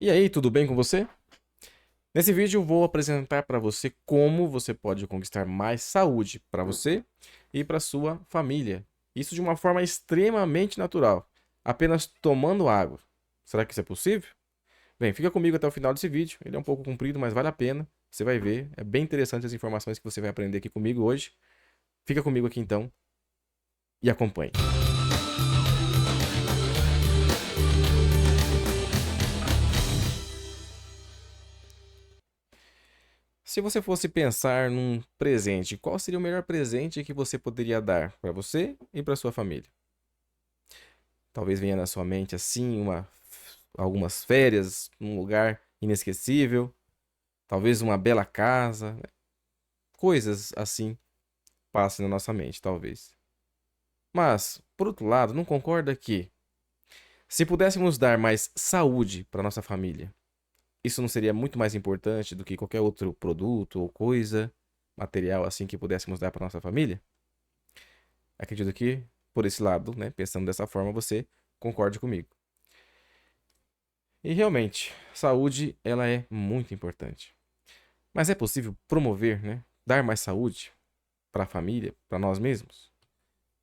E aí, tudo bem com você? Nesse vídeo eu vou apresentar para você como você pode conquistar mais saúde para você e para sua família. Isso de uma forma extremamente natural, apenas tomando água. Será que isso é possível? Bem, fica comigo até o final desse vídeo. Ele é um pouco comprido, mas vale a pena. Você vai ver, é bem interessante as informações que você vai aprender aqui comigo hoje. Fica comigo aqui então e acompanhe. Se você fosse pensar num presente, qual seria o melhor presente que você poderia dar para você e para sua família? Talvez venha na sua mente assim algumas férias num lugar inesquecível, talvez uma bela casa, né? Coisas assim passem na nossa mente, talvez. Mas, por outro lado, não concorda que se pudéssemos dar mais saúde para nossa família, isso não seria muito mais importante do que qualquer outro produto ou coisa, material assim que pudéssemos dar para nossa família? Acredito que, por esse lado, né, pensando dessa forma, você concorde comigo. E realmente, saúde, ela é muito importante. Mas é possível promover, né, dar mais saúde para a família, para nós mesmos?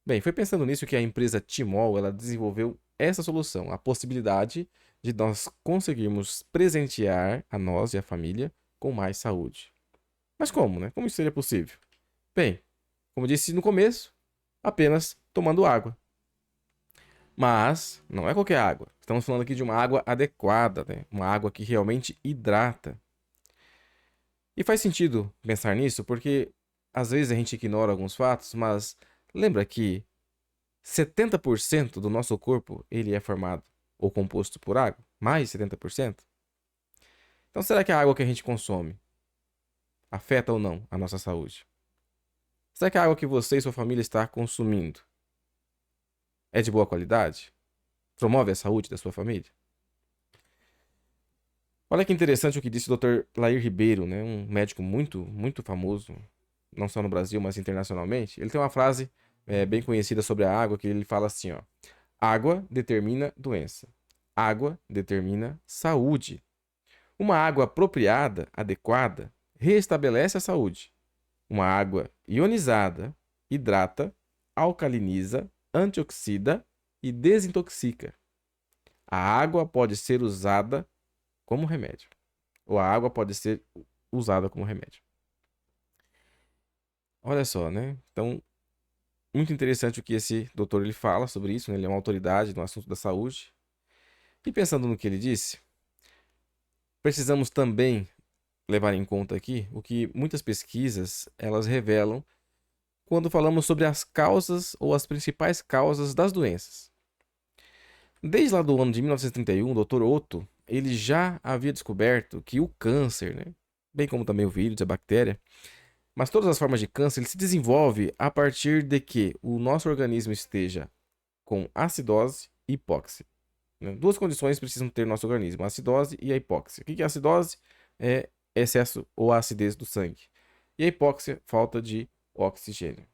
Bem, foi pensando nisso que a empresa Timol, ela desenvolveu essa solução, a possibilidade de nós conseguirmos presentear a nós e a família com mais saúde. Mas como, né? Como isso seria possível? Bem, como disse no começo, apenas tomando água. Mas não é qualquer água. Estamos falando aqui de uma água adequada, né? Uma água que realmente hidrata. E faz sentido pensar nisso porque às vezes a gente ignora alguns fatos, mas lembra que 70% do nosso corpo ele é formado ou composto por água? Mais de 70%? Então será que a água que a gente consome afeta ou não a nossa saúde? Será que a água que você e sua família está consumindo é de boa qualidade? Promove a saúde da sua família? Olha que interessante o que disse o Dr. Lair Ribeiro, né? Um médico muito famoso, não só no Brasil, mas internacionalmente. Ele tem uma frase bem conhecida sobre a água que ele fala assim, ó: água determina doença. Água determina saúde. Uma água apropriada, adequada, restabelece a saúde. Uma água ionizada hidrata, alcaliniza, antioxida e desintoxica. A água pode ser usada como remédio. Ou a água pode ser usada como remédio. Olha só, né? Então, muito interessante o que esse doutor ele fala sobre isso, né? Ele é uma autoridade no assunto da saúde. E pensando no que ele disse, precisamos também levar em conta aqui o que muitas pesquisas elas revelam quando falamos sobre as causas ou as principais causas das doenças. Desde lá do ano de 1931, o Dr. Otto, ele já havia descoberto que o câncer, né, bem como também o vírus, a bactéria, mas todas as formas de câncer, ele se desenvolve a partir de que o nosso organismo esteja com acidose e hipóxia, né? Duas condições precisam ter no nosso organismo, a acidose e a hipóxia. O que é acidose? É excesso ou acidez do sangue. E a hipóxia, falta de oxigênio.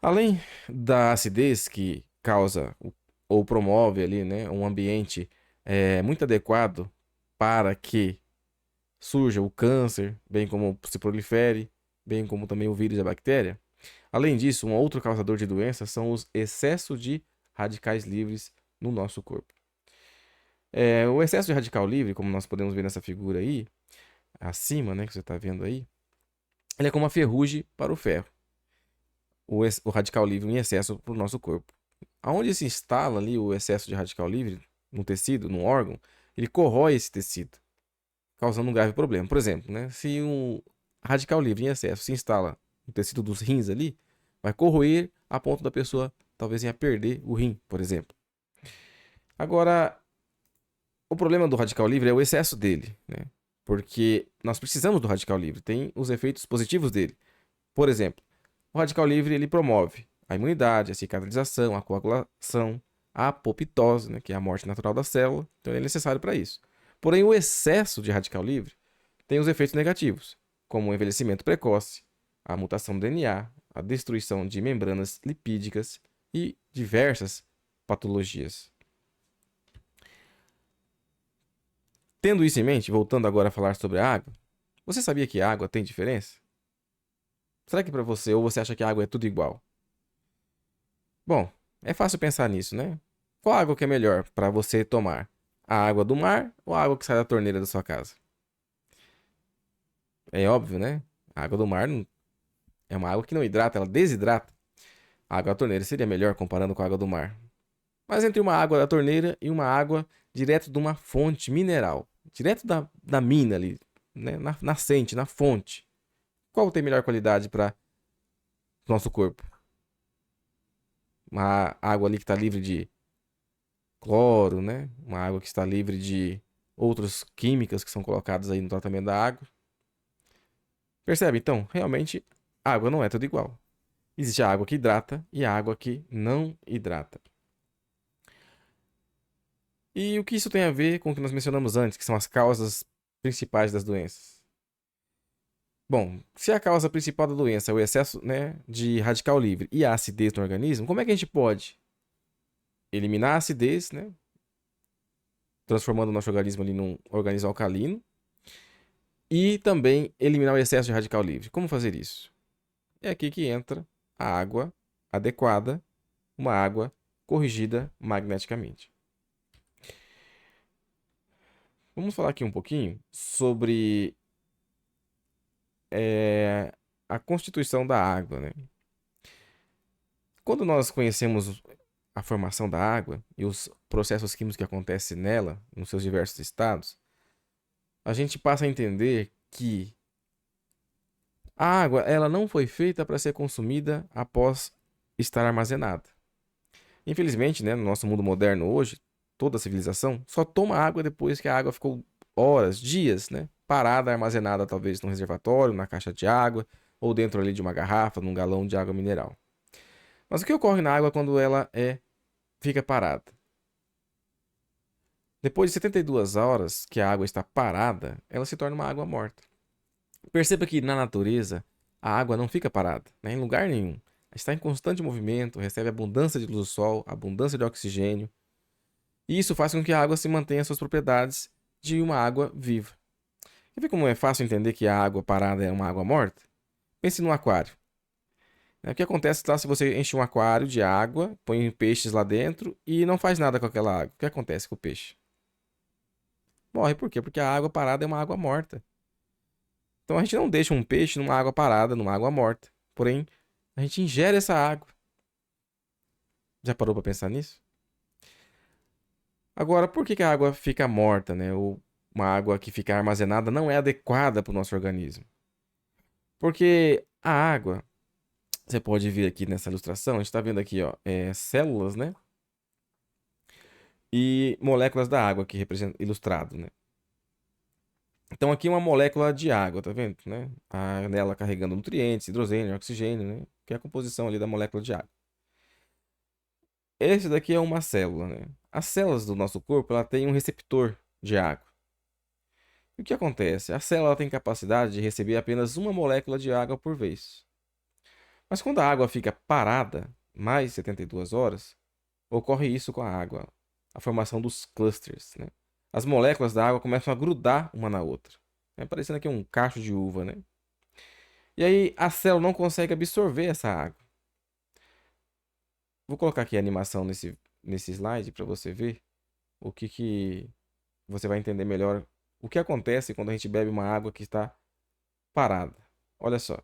Além da acidez que causa ou promove ali, né, um ambiente muito adequado para que surja o câncer, bem como se prolifere, bem como também o vírus e a bactéria. Além disso, um outro causador de doenças são os excessos de radicais livres no nosso corpo. O excesso de radical livre, como nós podemos ver nessa figura aí, acima, né, que você está vendo aí, ele é como uma ferrugem para o ferro. O radical livre em excesso para o nosso corpo. Aonde se instala ali o excesso de radical livre no tecido, no órgão, ele corrói esse tecido, causando um grave problema. Por exemplo, né, se um radical livre em excesso se instala no tecido dos rins ali, vai corroer a ponto da pessoa talvez venha perder o rim, por exemplo. Agora, o problema do radical livre é o excesso dele, né? Porque nós precisamos do radical livre, tem os efeitos positivos dele. Por exemplo, o radical livre ele promove a imunidade, a cicatrização, a coagulação, a apoptose, né, que é a morte natural da célula. Então ele é necessário para isso. Porém, o excesso de radical livre tem os efeitos negativos, como o envelhecimento precoce, a mutação do DNA, a destruição de membranas lipídicas e diversas patologias. Tendo isso em mente, voltando agora a falar sobre a água, você sabia que a água tem diferença? Será que para você, ou você acha que a água é tudo igual? Bom, é fácil pensar nisso, né? Qual água que é melhor para você tomar? A água do mar ou a água que sai da torneira da sua casa? É óbvio, né? A água do mar é uma água que não hidrata, ela desidrata. A água da torneira seria melhor comparando com a água do mar. Mas entre uma água da torneira e uma água direto de uma fonte mineral, direto da mina ali, né? Na nascente, na fonte, qual tem melhor qualidade para o nosso corpo? Uma água ali que está livre de cloro, né? Uma água que está livre de outras químicas que são colocadas aí no tratamento da água. Percebe? Então, realmente, a água não é tudo igual. Existe a água que hidrata e a água que não hidrata. E o que isso tem a ver com o que nós mencionamos antes, que são as causas principais das doenças? Bom, se a causa principal da doença é o excesso, né, de radical livre e a acidez no organismo, como é que a gente pode eliminar a acidez, né, transformando o nosso organismo ali num organismo alcalino, e também eliminar o excesso de radical livre? Como fazer isso? É aqui que entra a água adequada, uma água corrigida magneticamente. Vamos falar aqui um pouquinho sobre é, a constituição da água, né? Quando nós conhecemos a formação da água e os processos químicos que acontecem nela, nos seus diversos estados, a gente passa a entender que a água ela não foi feita para ser consumida após estar armazenada. Infelizmente, né, no nosso mundo moderno hoje, toda a civilização só toma água depois que a água ficou horas, dias, né, parada, armazenada talvez num reservatório, na caixa de água ou dentro ali de uma garrafa, num galão de água mineral. Mas o que ocorre na água quando ela fica parada? Depois de 72 horas que a água está parada, ela se torna uma água morta. Perceba que na natureza a água não fica parada, né, em lugar nenhum. Está em constante movimento, recebe abundância de luz do sol, abundância de oxigênio, e isso faz com que a água se mantenha suas propriedades de uma água viva. Quer ver como é fácil entender que a água parada é uma água morta? Pense no aquário. O que acontece lá se você enche um aquário de água, põe peixes lá dentro e não faz nada com aquela água? O que acontece com o peixe? Morre. Por quê? Porque a água parada é uma água morta. Então a gente não deixa um peixe numa água parada, numa água morta. Porém, a gente ingere essa água. Já parou para pensar nisso? Agora, por que que a água fica morta, né? Ou uma água que fica armazenada não é adequada para o nosso organismo? Porque a água, você pode ver aqui nessa ilustração, a gente está vendo aqui, ó, células, né? E moléculas da água aqui representado, ilustrado, né? Então aqui uma molécula de água, tá vendo, né? Nela carregando nutrientes, hidrogênio, oxigênio, né? Que é a composição ali da molécula de água. Esse daqui é uma célula, né? As células do nosso corpo, ela tem um receptor de água. E o que acontece? A célula tem capacidade de receber apenas uma molécula de água por vez. Mas quando a água fica parada, mais de 72 horas, ocorre isso com a água, a formação dos clusters, né? As moléculas da água começam a grudar uma na outra. É parecendo aqui um cacho de uva, né? E aí a célula não consegue absorver essa água. Vou colocar aqui a animação nesse slide para você ver o que você vai entender melhor o que acontece quando a gente bebe uma água que está parada. Olha só.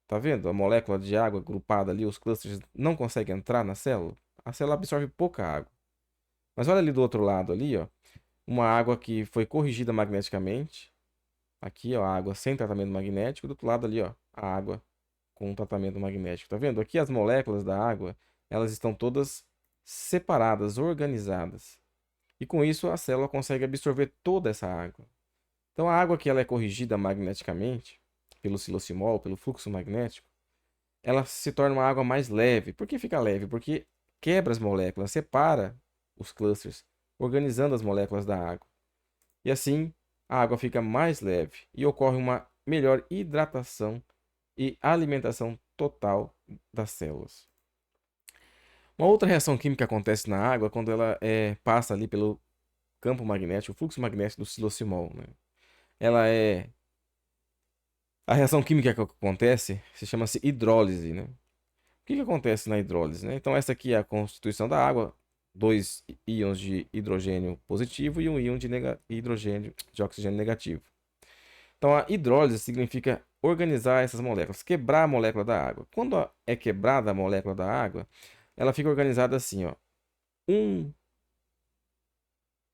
Tá vendo? A molécula de água agrupada ali, os clusters não conseguem entrar na célula. A célula absorve pouca água. Mas olha ali do outro lado ali, ó, uma água que foi corrigida magneticamente. Aqui, ó, a água sem tratamento magnético, do outro lado ali, ó, a água com tratamento magnético. Tá vendo? Aqui as moléculas da água, elas estão todas separadas, organizadas. E com isso a célula consegue absorver toda essa água. Então a água que ela é corrigida magneticamente, pelo silocimol, pelo fluxo magnético, ela se torna uma água mais leve. Por que fica leve? Porque quebra as moléculas, separa os clusters, organizando as moléculas da água. E assim a água fica mais leve e ocorre uma melhor hidratação e alimentação total das células. Uma outra reação química acontece na água quando ela passa ali pelo campo magnético, o fluxo magnético do silocimol, né? Ela é... A reação química que acontece se chama-se hidrólise, né? O que acontece na hidrólise, né? Então, essa aqui é a constituição da água. Dois íons de hidrogênio positivo e um íon de hidrogênio de oxigênio negativo. Então, a hidrólise significa organizar essas moléculas, quebrar a molécula da água. Quando é quebrada a molécula da água, ela fica organizada assim, ó. Um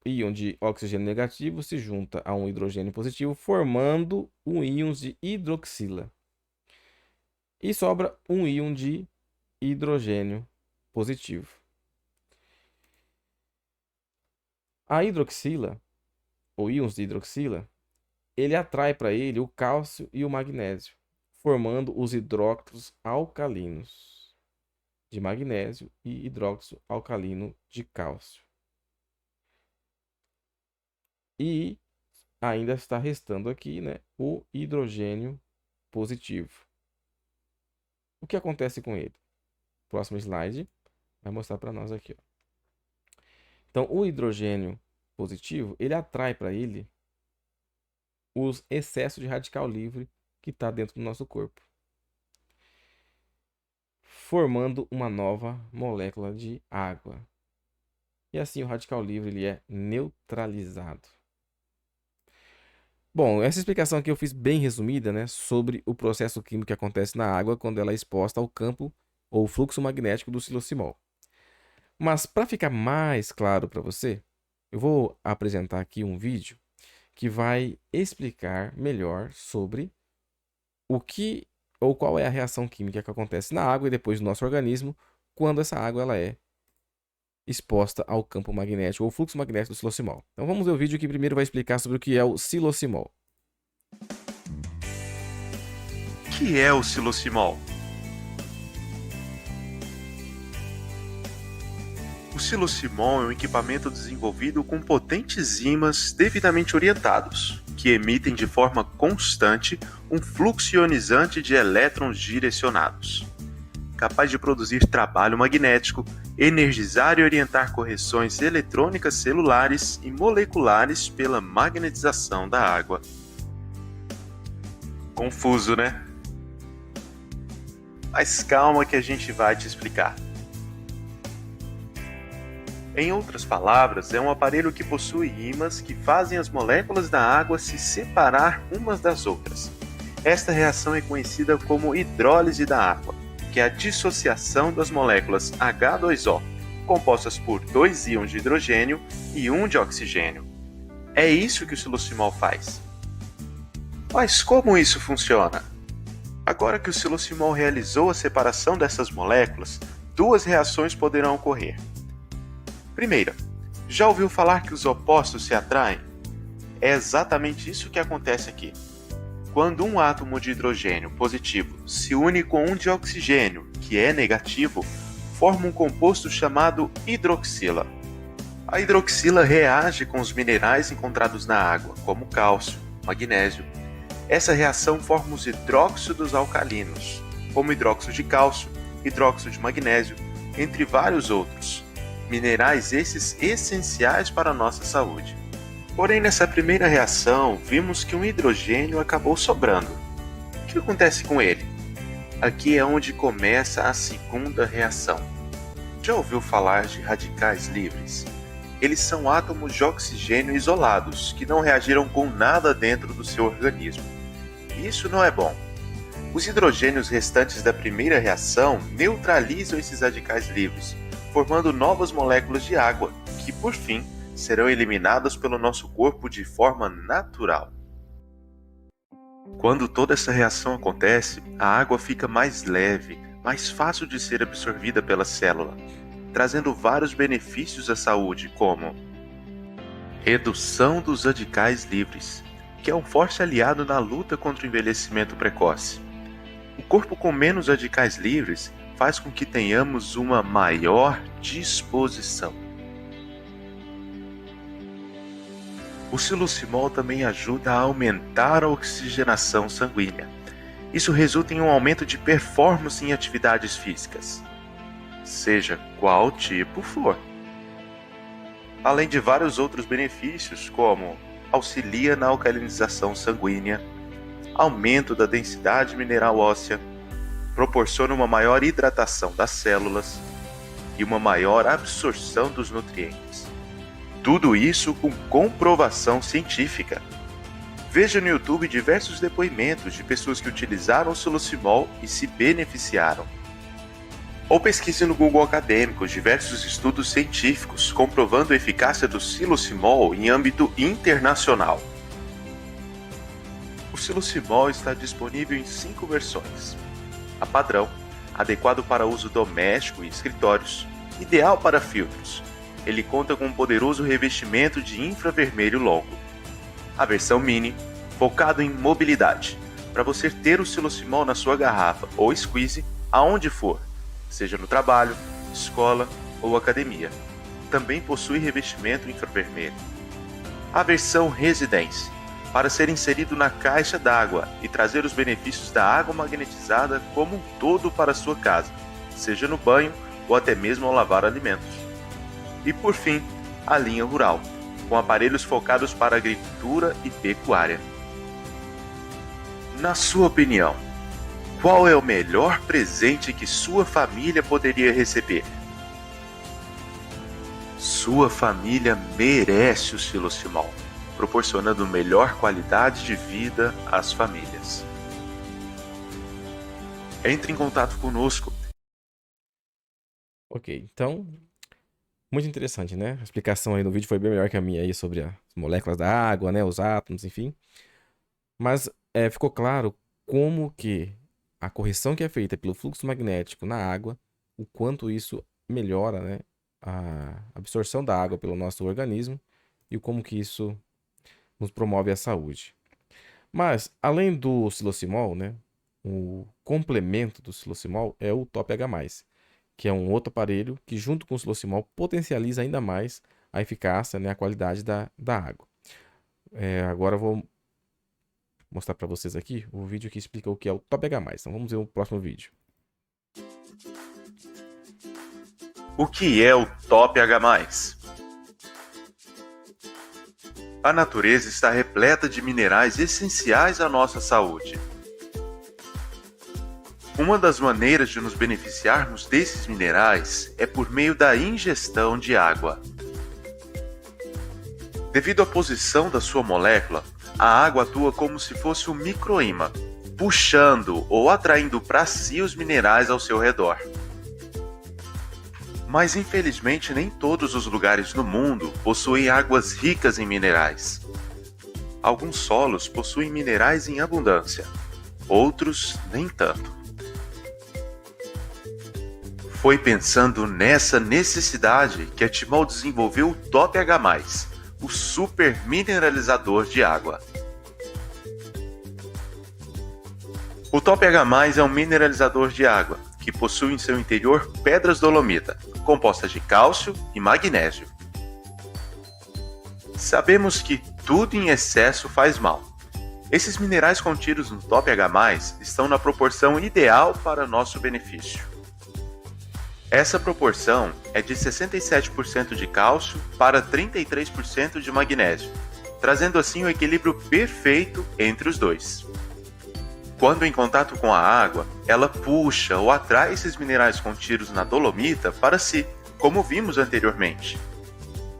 íon de oxigênio negativo se junta a um hidrogênio positivo, formando um íon de hidroxila. E sobra um íon de hidrogênio positivo. A hidroxila, ou íons de hidroxila, ele atrai para ele o cálcio e o magnésio, formando os hidróxidos alcalinos de magnésio e hidróxido alcalino de cálcio. E ainda está restando aqui, né, o hidrogênio positivo. O que acontece com ele? Próximo slide vai mostrar para nós aqui, ó. Então, o hidrogênio positivo, ele atrai para ele os excessos de radical livre que está dentro do nosso corpo, formando uma nova molécula de água. E assim o radical livre ele é neutralizado. Bom, essa explicação aqui eu fiz bem resumida, né, sobre o processo químico que acontece na água quando ela é exposta ao campo ou fluxo magnético do silocimol. Mas para ficar mais claro para você, eu vou apresentar aqui um vídeo que vai explicar melhor sobre o que ou qual é a reação química que acontece na água e depois no nosso organismo quando essa água ela é exposta ao campo magnético ou fluxo magnético do silocimol. Então vamos ver o vídeo que primeiro vai explicar sobre o que é o silocimol. O que é o silocimol? O silocimol é um equipamento desenvolvido com potentes ímãs devidamente orientados, que emitem de forma constante um fluxo ionizante de elétrons direcionados, capaz de produzir trabalho magnético, energizar e orientar correções eletrônicas celulares e moleculares pela magnetização da água. Confuso, né? Mas calma que a gente vai te explicar. Em outras palavras, é um aparelho que possui ímãs que fazem as moléculas da água se separar umas das outras. Esta reação é conhecida como hidrólise da água, que é a dissociação das moléculas H2O, compostas por 2 íons de hidrogênio e 1 de oxigênio. É isso que o silocimol faz. Mas como isso funciona? Agora que o silocimol realizou a separação dessas moléculas, 2 reações poderão ocorrer. Primeira, já ouviu falar que os opostos se atraem? É exatamente isso que acontece aqui. Quando um átomo de hidrogênio positivo se une com um de oxigênio, que é negativo, forma um composto chamado hidroxila. A hidroxila reage com os minerais encontrados na água, como cálcio, magnésio. Essa reação forma os hidróxidos alcalinos, como hidróxido de cálcio, hidróxido de magnésio, entre vários outros. Minerais esses essenciais para a nossa saúde. Porém, nessa primeira reação, vimos que um hidrogênio acabou sobrando. O que acontece com ele? Aqui é onde começa a segunda reação. Já ouviu falar de radicais livres? Eles são átomos de oxigênio isolados, que não reagiram com nada dentro do seu organismo. Isso não é bom. Os hidrogênios restantes da primeira reação neutralizam esses radicais livres, formando novas moléculas de água, que, por fim, serão eliminadas pelo nosso corpo de forma natural. Quando toda essa reação acontece, a água fica mais leve, mais fácil de ser absorvida pela célula, trazendo vários benefícios à saúde, como redução dos radicais livres, que é um forte aliado na luta contra o envelhecimento precoce. O corpo com menos radicais livres faz com que tenhamos uma maior disposição. O silocimol também ajuda a aumentar a oxigenação sanguínea. Isso resulta em um aumento de performance em atividades físicas, seja qual tipo for. além de vários outros benefícios, como auxilia na alcalinização sanguínea, aumento da densidade mineral óssea, proporciona uma maior hidratação das células e uma maior absorção dos nutrientes. Tudo isso com comprovação científica. Veja no YouTube diversos depoimentos de pessoas que utilizaram o Silosimol e se beneficiaram. Ou pesquise no Google Acadêmicos diversos estudos científicos comprovando a eficácia do Silosimol em âmbito internacional. O Silosimol está disponível em 5 versões. A padrão, adequado para uso doméstico e escritórios, ideal para filtros. Ele conta com um poderoso revestimento de infravermelho longo. A versão mini, focado em mobilidade, para você ter o Silosimol na sua garrafa ou squeeze aonde for, seja no trabalho, escola ou academia. Também possui revestimento infravermelho. A versão Residence, para ser inserido na caixa d'água e trazer os benefícios da água magnetizada como um todo para a sua casa, seja no banho ou até mesmo ao lavar alimentos. E por fim, a linha rural, com aparelhos focados para agricultura e pecuária. Na sua opinião, qual é o melhor presente que sua família poderia receber? Sua família merece o Silosimol, proporcionando melhor qualidade de vida às famílias. Entre em contato conosco. Ok, então, muito interessante, né? A explicação aí no vídeo foi bem melhor que a minha aí sobre as moléculas da água, né? Os átomos, enfim. Mas ficou claro como que a correção que é feita pelo fluxo magnético na água, o quanto isso melhora, né, a absorção da água pelo nosso organismo e como que isso nos promove a saúde. Mas, além do Silosimol, né, o complemento do Silosimol é o Top H+, que é um outro aparelho que, junto com o Silosimol, potencializa ainda mais a eficácia, né, a qualidade da água. Agora eu vou mostrar para vocês aqui o vídeo que explica o que é o Top H+. Então vamos ver o próximo vídeo. O que é o Top H+? A natureza está repleta de minerais essenciais à nossa saúde. Uma das maneiras de nos beneficiarmos desses minerais é por meio da ingestão de água. Devido à posição da sua molécula, a água atua como se fosse um microímã, puxando ou atraindo para si os minerais ao seu redor. Mas infelizmente nem todos os lugares no mundo possuem águas ricas em minerais. Alguns solos possuem minerais em abundância, outros nem tanto. Foi pensando nessa necessidade que a Timol desenvolveu o Top H+, o super mineralizador de água. O Top H+, é um mineralizador de água que possui em seu interior pedras dolomita, compostas de cálcio e magnésio. Sabemos que tudo em excesso faz mal. Esses minerais contidos no Top H+, estão na proporção ideal para nosso benefício. Essa proporção é de 67% de cálcio para 33% de magnésio, trazendo assim o equilíbrio perfeito entre os dois. Quando em contato com a água, ela puxa ou atrai esses minerais contidos na dolomita para si, como vimos anteriormente.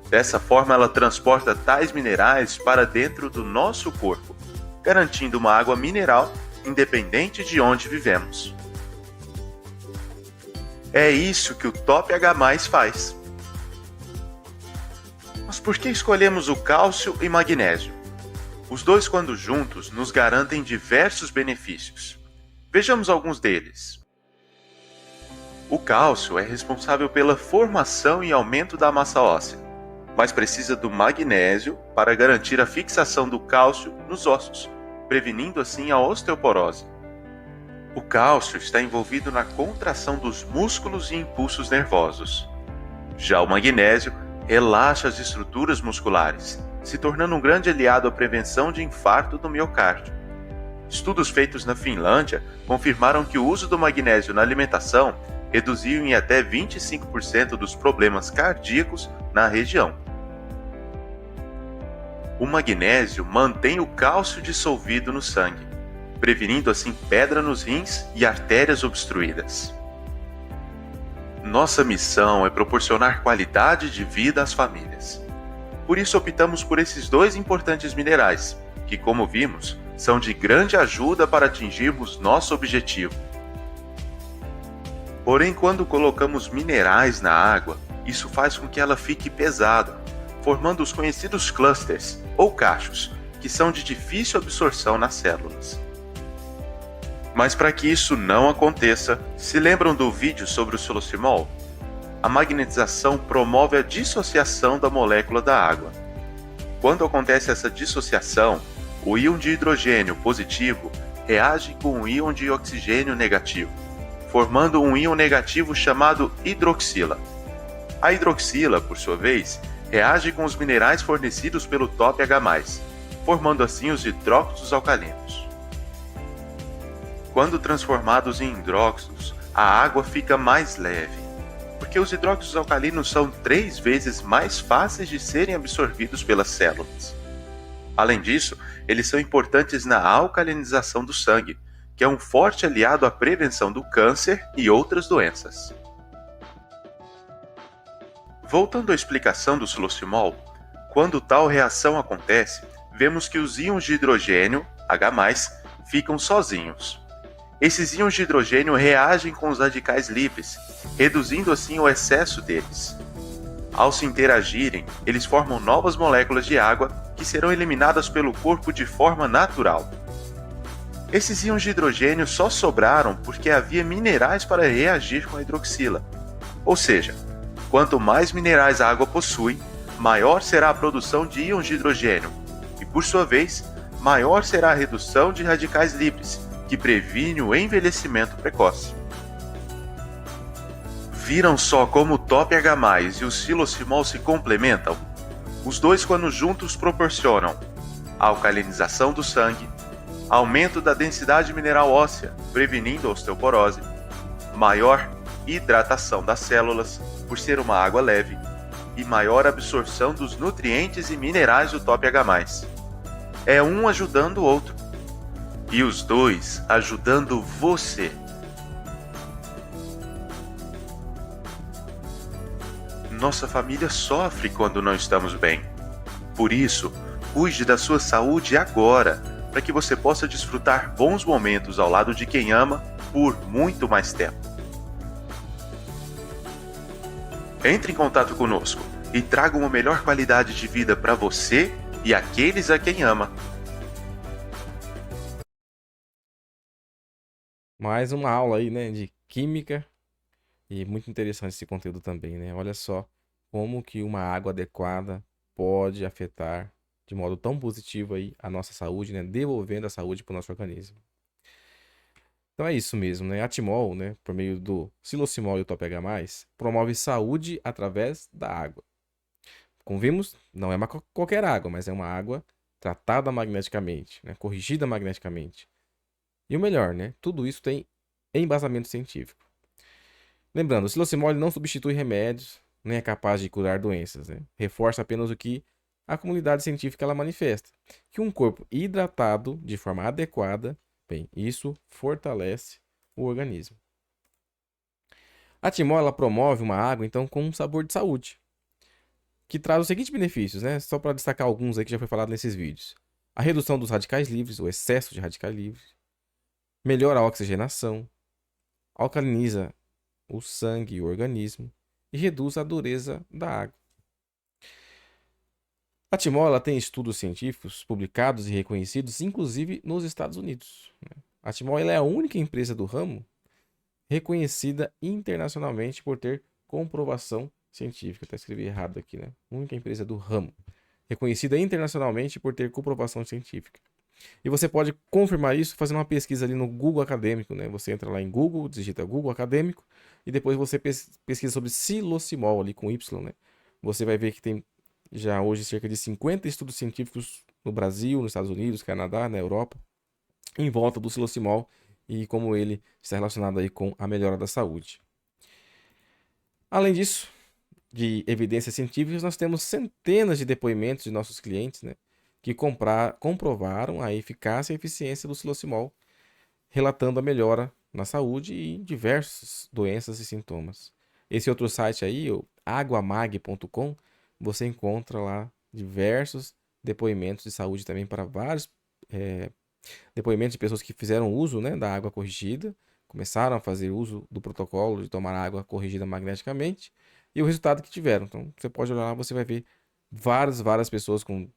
Dessa forma, ela transporta tais minerais para dentro do nosso corpo, garantindo uma água mineral independente de onde vivemos. É isso que o Top H+ faz. Mas por que escolhemos o cálcio e magnésio? Os dois, quando juntos, nos garantem diversos benefícios. Vejamos alguns deles. O cálcio é responsável pela formação e aumento da massa óssea, mas precisa do magnésio para garantir a fixação do cálcio nos ossos, prevenindo assim a osteoporose. O cálcio está envolvido na contração dos músculos e impulsos nervosos. Já o magnésio relaxa as estruturas musculares, se tornando um grande aliado à prevenção de infarto do miocárdio. Estudos feitos na Finlândia confirmaram que o uso do magnésio na alimentação reduziu em até 25% dos problemas cardíacos na região, O magnésio mantém o cálcio dissolvido no sangue, prevenindo assim pedra nos rins e artérias obstruídas. Nossa missão é proporcionar qualidade de vida às famílias. Por isso optamos por esses dois importantes minerais, que, como vimos, são de grande ajuda para atingirmos nosso objetivo. Porém, quando colocamos minerais na água, isso faz com que ela fique pesada, formando os conhecidos clusters, ou cachos, que são de difícil absorção nas células. Mas para que isso não aconteça, se lembram do vídeo sobre o silosimol? A magnetização promove a dissociação da molécula da água. Quando acontece essa dissociação, o íon de hidrogênio positivo reage com o íon de oxigênio negativo, formando um íon negativo chamado hidroxila. A hidroxila, por sua vez, reage com os minerais fornecidos pelo top H+, formando assim os hidróxidos alcalinos. Quando transformados em hidróxidos, a água fica mais leve, porque os hidróxidos alcalinos são 3 vezes mais fáceis de serem absorvidos pelas células. Além disso, eles são importantes na alcalinização do sangue, que é um forte aliado à prevenção do câncer e outras doenças. Voltando à explicação do silosimol, quando tal reação acontece, vemos que os íons de hidrogênio, H+, ficam sozinhos. Esses íons de hidrogênio reagem com os radicais livres, reduzindo assim o excesso deles. Ao se interagirem, eles formam novas moléculas de água que serão eliminadas pelo corpo de forma natural. Esses íons de hidrogênio só sobraram porque havia minerais para reagir com a hidroxila. Ou seja, quanto mais minerais a água possui, maior será a produção de íons de hidrogênio, e por sua vez, maior será a redução de radicais livres, que previne o envelhecimento precoce. Viram só como o top H+, e o silosimol se complementam? Os dois, quando juntos, proporcionam alcalinização do sangue, aumento da densidade mineral óssea, prevenindo a osteoporose, maior hidratação das células, por ser uma água leve, e maior absorção dos nutrientes e minerais do top H+. É um ajudando o outro. E os dois ajudando você. Nossa família sofre quando não estamos bem. Por isso, cuide da sua saúde agora, para que você possa desfrutar bons momentos ao lado de quem ama por muito mais tempo. Entre em contato conosco e traga uma melhor qualidade de vida para você e aqueles a quem ama. Mais uma aula aí, né, de química. E muito interessante esse conteúdo também, né? Olha só como que uma água adequada pode afetar de modo tão positivo aí a nossa saúde, né? Devolvendo a saúde para o nosso organismo. Então é isso mesmo, né? A Timol, né, por meio do silosimol e o top H+, promove saúde através da água. Como vimos, não é qualquer água, mas é uma água tratada magneticamente, né? Corrigida magneticamente. E o melhor, né? Tudo isso tem embasamento científico. Lembrando, o silosimol não substitui remédios, nem é capaz de curar doenças, né? Reforça apenas o que a comunidade científica ela manifesta, que um corpo hidratado de forma adequada, bem, isso fortalece o organismo. A Timol ela promove uma água, então, com um sabor de saúde, que traz os seguintes benefícios, né? Só para destacar alguns aí que já foi falado nesses vídeos. A redução dos radicais livres, o excesso de radicais livres, melhora a oxigenação, alcaliniza o sangue e o organismo e reduz a dureza da água. A Timol ela tem estudos científicos publicados e reconhecidos, inclusive nos Estados Unidos. A Timol ela é a única empresa do ramo reconhecida internacionalmente por ter comprovação científica. Até escrevi errado aqui, né? Única empresa do ramo reconhecida internacionalmente por ter comprovação científica. E você pode confirmar isso fazendo uma pesquisa ali no Google Acadêmico, né? Você entra lá em Google, digita Google Acadêmico e depois você pesquisa sobre silosimol ali com Y, né? Você vai ver que tem já hoje cerca de 50 estudos científicos no Brasil, nos Estados Unidos, Canadá, na Europa, em volta do silosimol e como ele está relacionado aí com a melhora da saúde. Além disso, de evidências científicas, nós temos centenas de depoimentos de nossos clientes, né, que comprovaram a eficácia e eficiência do silocimol, relatando a melhora na saúde e diversas doenças e sintomas. Esse outro site aí, o aguamag.com, você encontra lá diversos depoimentos de saúde também para vários depoimentos de pessoas que fizeram uso, né, da água corrigida, começaram a fazer uso do protocolo de tomar água corrigida magneticamente e o resultado que tiveram. Então, você pode olhar lá, você vai ver várias pessoas com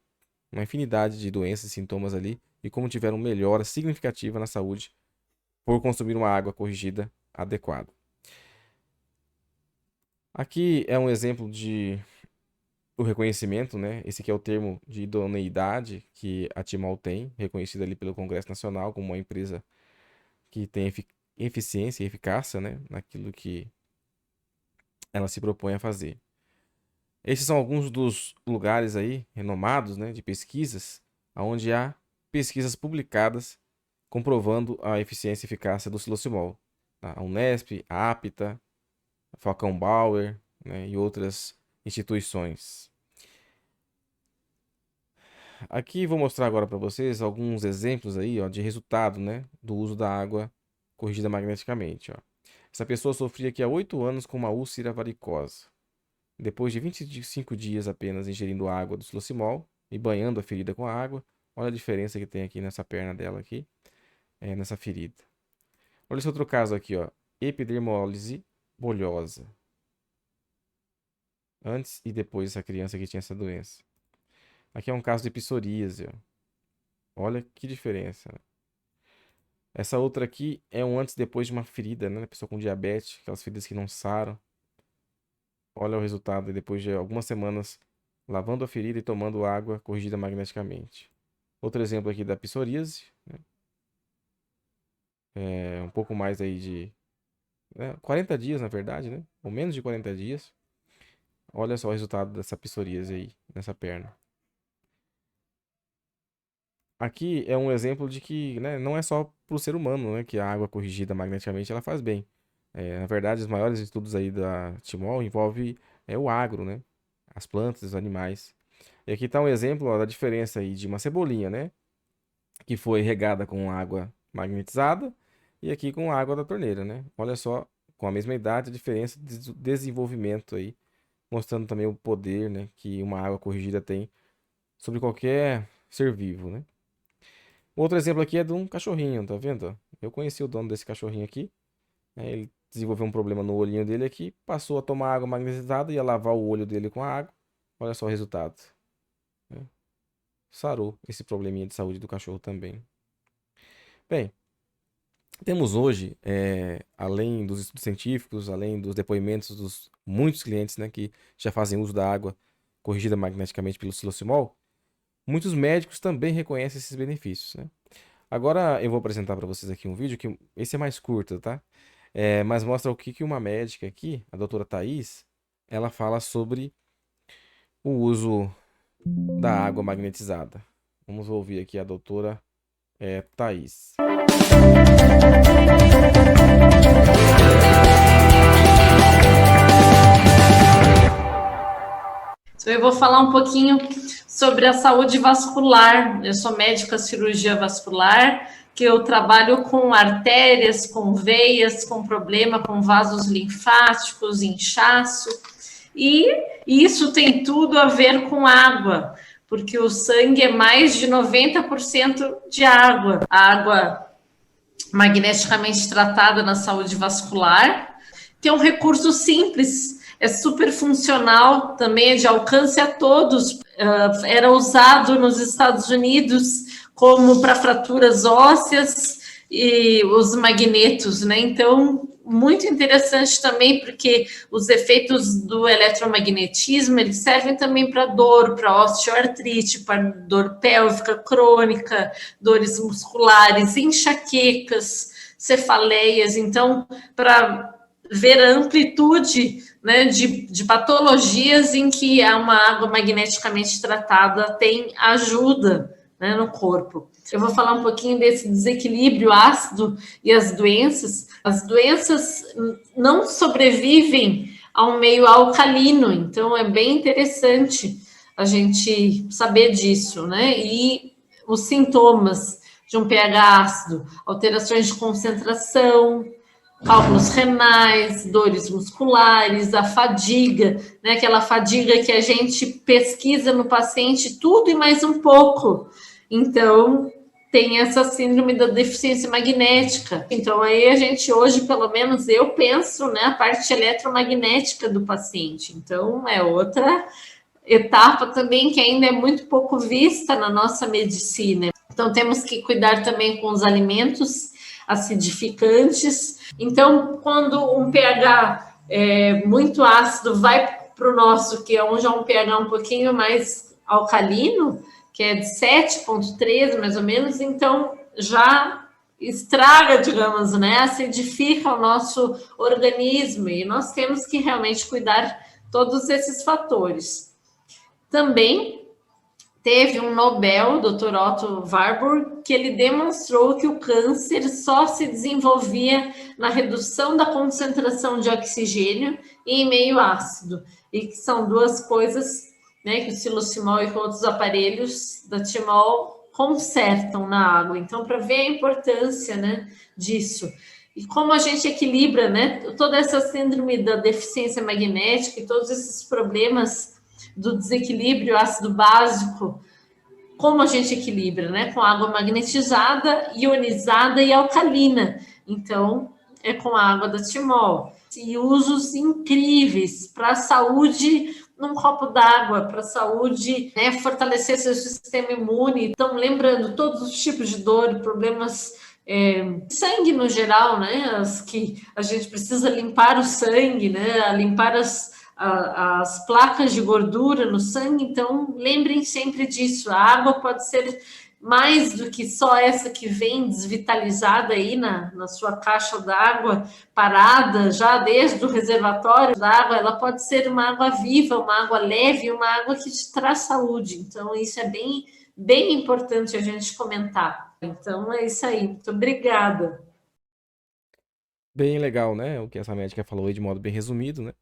uma infinidade de doenças e sintomas ali e como tiveram melhora significativa na saúde por consumir uma água corrigida adequada. Aqui é um exemplo de o reconhecimento, né? Esse aqui é o termo de idoneidade que a Timol tem, reconhecido ali pelo Congresso Nacional como uma empresa que tem eficiência e eficácia, né, naquilo que ela se propõe a fazer. Esses são alguns dos lugares aí renomados, né, de pesquisas, onde há pesquisas publicadas comprovando a eficiência e eficácia do silocimol. A Unesp, a APTA, a Falcão Bauer, né, e outras instituições. Aqui vou mostrar agora para vocês alguns exemplos aí, ó, de resultado, né, do uso da água corrigida magneticamente. Ó. Essa pessoa sofria aqui há 8 anos com uma úlcera varicosa. Depois de 25 dias apenas ingerindo água do silocimol e banhando a ferida com a água, olha a diferença que tem aqui nessa perna dela aqui, nessa ferida. Olha esse outro caso aqui, ó, epidermólise bolhosa. Antes e depois dessa criança que tinha essa doença. Aqui é um caso de psoríase, ó. Olha que diferença. Essa outra aqui é um antes e depois de uma ferida, né? Pessoa com diabetes, aquelas feridas que não saram. Olha o resultado depois de algumas semanas lavando a ferida e tomando água corrigida magneticamente. Outro exemplo aqui da psoríase, né? Um pouco mais aí de 40 dias, na verdade, né? Ou menos de 40 dias. Olha só o resultado dessa psoríase aí, nessa perna. Aqui é um exemplo de que, né, não é só para o ser humano, né, que a água corrigida magneticamente ela faz bem. Na verdade, os maiores estudos aí da Timol envolvem o agro, né, as plantas, os animais. E aqui está um exemplo, ó, da diferença aí de uma cebolinha, né, que foi regada com água magnetizada e aqui com água da torneira, né. Olha só, com a mesma idade, a diferença de desenvolvimento aí, mostrando também o poder, né, que uma água corrigida tem sobre qualquer ser vivo, né. Outro exemplo aqui é de um cachorrinho, tá vendo? Eu conheci o dono desse cachorrinho aqui. Ele desenvolveu um problema no olhinho dele aqui, passou a tomar água magnetizada, ia lavar o olho dele com a água. Olha só o resultado. Sarou esse probleminha de saúde do cachorro também. Bem, temos hoje, além dos estudos científicos, além dos depoimentos dos muitos clientes, né, que já fazem uso da água corrigida magneticamente pelo silocimol, muitos médicos também reconhecem esses benefícios, né? Agora eu vou apresentar para vocês aqui um vídeo que esse é mais curto, tá? Mas mostra o que uma médica aqui, a doutora Thais, ela fala sobre o uso da água magnetizada. Vamos ouvir aqui a doutora Thais. Eu vou falar um pouquinho sobre a saúde vascular. Eu sou médica cirurgia vascular, que eu trabalho com artérias, com veias, com problema com vasos linfáticos, inchaço. E isso tem tudo a ver com água, porque o sangue é mais de 90% de água. A água magneticamente tratada na saúde vascular, que é um recurso simples, é super funcional, também é de alcance a todos. Era usado nos Estados Unidos como para fraturas ósseas e os magnetos, né? Então, muito interessante também, porque os efeitos do eletromagnetismo, eles servem também para dor, para osteoartrite, para dor pélvica crônica, dores musculares, enxaquecas, cefaleias. Então, para ver a amplitude, né, de patologias em que uma água magneticamente tratada tem ajuda, né, no corpo. Eu vou falar um pouquinho desse desequilíbrio ácido e as doenças. As doenças não sobrevivem ao meio alcalino, então é bem interessante. a gente saber disso, né? E os sintomas de um pH ácido, alterações de concentração, cálculos renais, dores musculares, a fadiga, né? Aquela fadiga que a gente pesquisa no paciente tudo e mais um pouco. Então, tem essa síndrome da deficiência magnética. Então, aí a gente hoje, pelo menos eu penso, né, a parte eletromagnética do paciente. Então, é outra etapa também que ainda é muito pouco vista na nossa medicina. Então, temos que cuidar também com os alimentos acidificantes. Então, quando um pH muito ácido vai para o nosso, que é já um pH um pouquinho mais alcalino, que é de 7,13 mais ou menos, então já estraga, digamos, né? Acidifica o nosso organismo e nós temos que realmente cuidar todos esses fatores. Também teve um Nobel, Dr. Otto Warburg, que ele demonstrou que o câncer só se desenvolvia na redução da concentração de oxigênio em meio ácido, e que são duas coisas, né, que o silocimol e outros aparelhos da Timol consertam na água. Então, para ver a importância, né, disso. E como a gente equilibra, né, toda essa síndrome da deficiência magnética e todos esses problemas do desequilíbrio ácido básico, como a gente equilibra, né? Com água magnetizada, ionizada e alcalina. Então, é com a água da Timol. E usos incríveis para a saúde num copo d'água, para a saúde, né? Fortalecer seu sistema imune. Então, lembrando, todos os tipos de dor, problemas sangue no geral, né? As que a gente precisa limpar o sangue, né? Limpar as placas de gordura no sangue, então lembrem sempre disso. A água pode ser mais do que só essa que vem desvitalizada aí na sua caixa d'água parada, já desde o reservatório d'água, ela pode ser uma água viva, uma água leve, uma água que te traz saúde. Então, isso é bem, bem importante a gente comentar. Então, é isso aí. Muito obrigada. Bem legal, né? O que essa médica falou aí de modo bem resumido, né?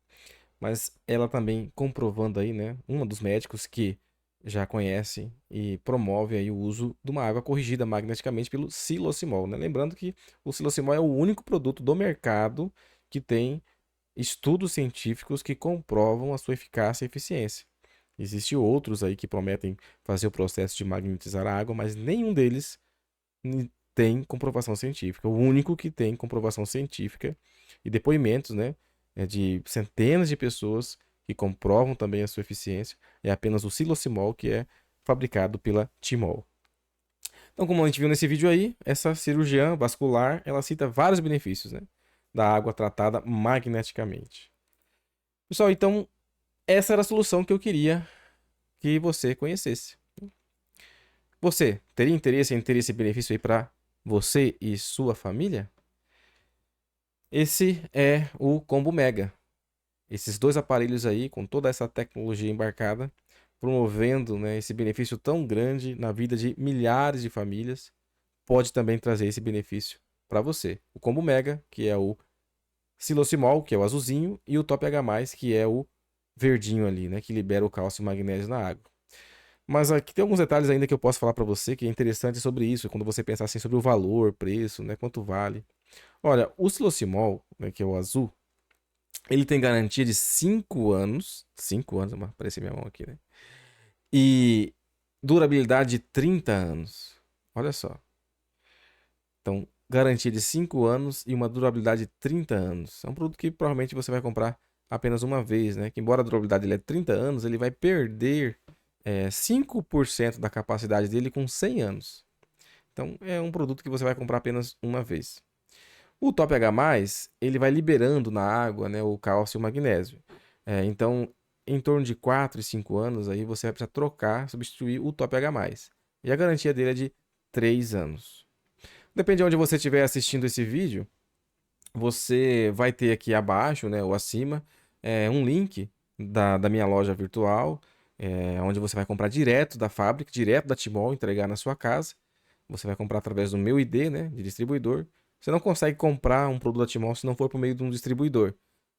Mas ela também comprovando aí, né? Um dos médicos que já conhece e promove aí o uso de uma água corrigida magneticamente pelo silocimol, né? Lembrando que o silocimol é o único produto do mercado que tem estudos científicos que comprovam a sua eficácia e eficiência. Existem outros aí que prometem fazer o processo de magnetizar a água, mas nenhum deles tem comprovação científica. O único que tem comprovação científica e depoimentos, né, de centenas de pessoas que comprovam também a sua eficiência é apenas o silocimol, que é fabricado pela Timol. Então, como a gente viu nesse vídeo aí, essa cirurgiã vascular, ela cita vários benefícios, né, da água tratada magneticamente. Pessoal, então, essa era a solução que eu queria que você conhecesse. Você teria interesse em ter esse benefício aí para você e sua família? Esse é o Combo Mega. Esses dois aparelhos aí, com toda essa tecnologia embarcada, promovendo, né, esse benefício tão grande na vida de milhares de famílias, pode também trazer esse benefício para você. O Combo Mega, que é o silocimol, que é o azulzinho, e o Top H+, que é o verdinho ali, né, que libera o cálcio e o magnésio na água. Mas aqui tem alguns detalhes ainda que eu posso falar para você que é interessante sobre isso, quando você pensar assim sobre o valor, preço, né, quanto vale. Olha, o silocimol, né, que é o azul, ele tem garantia de 5 anos. 5 anos, aparece minha mão aqui, né? E durabilidade de 30 anos. Olha só. Então, garantia de 5 anos e uma durabilidade de 30 anos. É um produto que provavelmente você vai comprar apenas uma vez, né? Que embora a durabilidade dele é 30 anos, ele vai perder 5% da capacidade dele com 100 anos. Então, é um produto que você vai comprar apenas uma vez. O Top H+, ele vai liberando na água, né, o cálcio e o magnésio. Então, em torno de 4 e 5 anos, aí você vai precisar trocar, substituir o Top H+. E a garantia dele é de 3 anos. Depende de onde você estiver assistindo esse vídeo, você vai ter aqui abaixo, né, ou acima, um link da minha loja virtual, onde você vai comprar direto da fábrica, direto da Timol, entregar na sua casa. Você vai comprar através do meu ID, né, de distribuidor. Você não consegue comprar um produto da Timol se não for por meio de um distribuidor.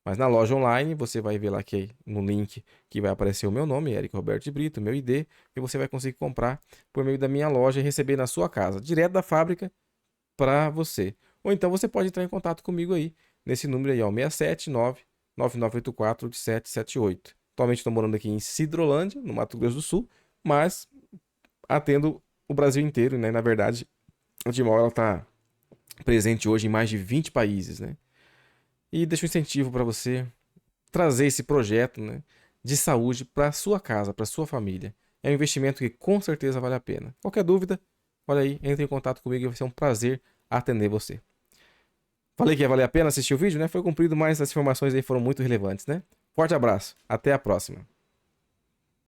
Mas na loja online, você vai ver lá que no link que vai aparecer o meu nome, Érico Roberto de Brito, meu ID, e você vai conseguir comprar por meio da minha loja e receber na sua casa, direto da fábrica para você. Ou então você pode entrar em contato comigo aí, nesse número aí, ó, 679-9984-8778. Atualmente estou morando aqui em Sidrolândia, no Mato Grosso do Sul, mas atendo o Brasil inteiro, né? Na verdade, a Dimol, ela está presente hoje em mais de 20 países, né? E deixa um incentivo para você trazer esse projeto, né, de saúde para sua casa, para sua família. É um investimento que com certeza vale a pena. Qualquer dúvida, olha aí, entre em contato comigo e vai ser um prazer atender você. Falei que ia valer a pena assistir o vídeo, né? Foi cumprido, mas as informações aí foram muito relevantes, né? Forte abraço, até a próxima.